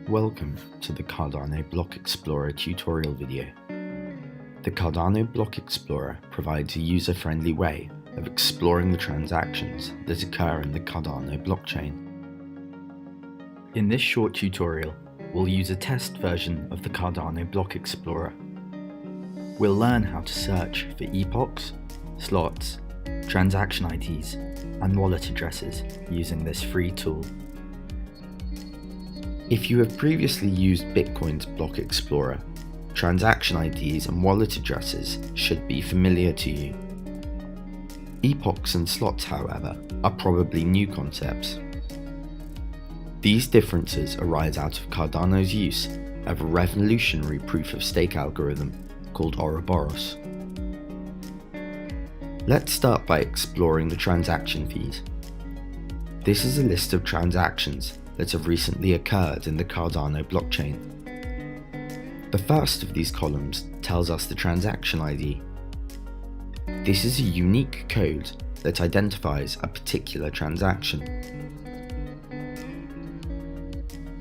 Welcome to the Cardano Block Explorer tutorial video. The Cardano Block Explorer provides a user-friendly way of exploring the transactions that occur in the Cardano blockchain. In this short tutorial, we'll use a test version of the Cardano Block Explorer. We'll learn how to search for epochs, slots, transaction IDs, and wallet addresses using this free tool. If you have previously used Bitcoin's Block Explorer, transaction IDs and wallet addresses should be familiar to you. Epochs and slots, however, are probably new concepts. These differences arise out of Cardano's use of a revolutionary proof-of-stake algorithm called Ouroboros. Let's start by exploring the transaction fees. This is a list of transactions that have recently occurred in the Cardano blockchain. The first of these columns tells us the transaction ID. This is a unique code that identifies a particular transaction.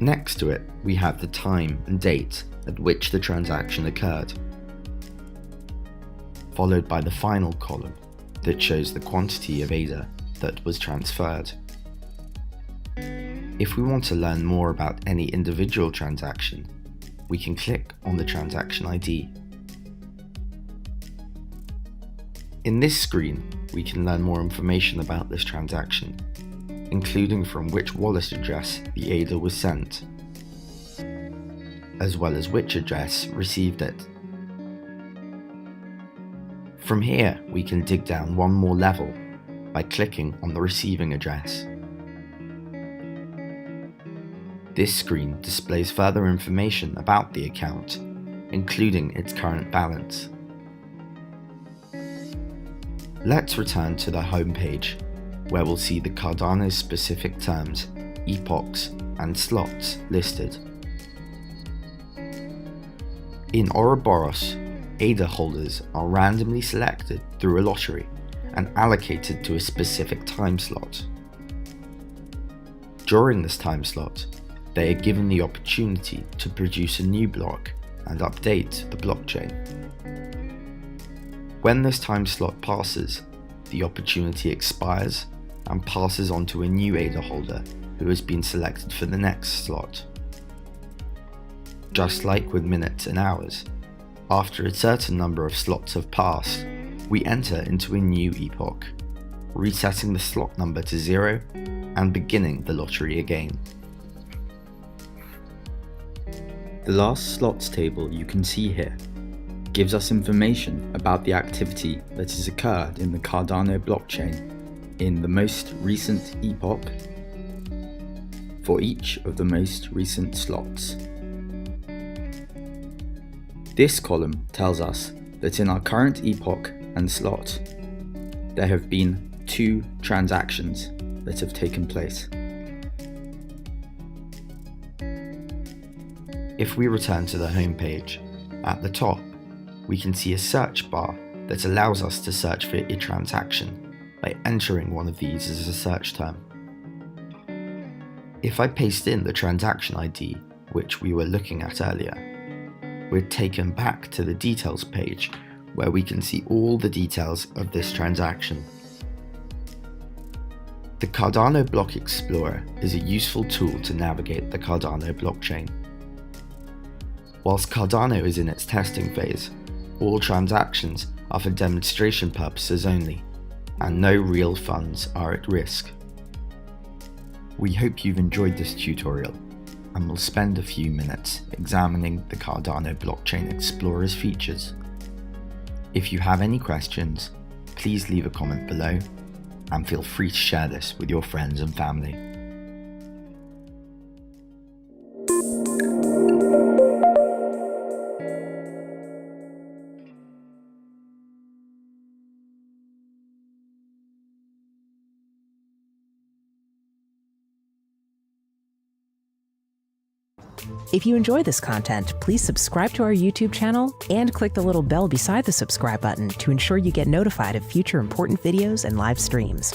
Next to it, we have the time and date at which the transaction occurred, followed by the final column that shows the quantity of ADA that was transferred. If we want to learn more about any individual transaction, we can click on the transaction ID. In this screen, we can learn more information about this transaction, including from which wallet address the ADA was sent, as well as which address received it. From here, we can dig down one more level by clicking on the receiving address. This screen displays further information about the account, including its current balance. Let's return to the home page, where we'll see the Cardano's specific terms, epochs, and slots listed. In Ouroboros, ADA holders are randomly selected through a lottery and allocated to a specific time slot. During this time slot, they are given the opportunity to produce a new block and update the blockchain. When this time slot passes, the opportunity expires and passes on to a new ADA holder who has been selected for the next slot. Just like with minutes and hours, after a certain number of slots have passed, we enter into a new epoch, resetting the slot number to 0 and beginning the lottery again. The last slots table you can see here gives us information about the activity that has occurred in the Cardano blockchain in the most recent epoch for each of the most recent slots. This column tells us that in our current epoch and slot, there have been 2 transactions that have taken place. If we return to the home page, at the top, we can see a search bar that allows us to search for a transaction by entering one of these as a search term. If I paste in the transaction ID, which we were looking at earlier, we're taken back to the details page where we can see all the details of this transaction. The Cardano Block Explorer is a useful tool to navigate the Cardano blockchain. Whilst Cardano is in its testing phase, all transactions are for demonstration purposes only, and no real funds are at risk. We hope you've enjoyed this tutorial, and we'll spend a few minutes examining the Cardano Blockchain Explorer's features. If you have any questions, please leave a comment below, and feel free to share this with your friends and family. If you enjoy this content, please subscribe to our YouTube channel and click the little bell beside the subscribe button to ensure you get notified of future important videos and live streams.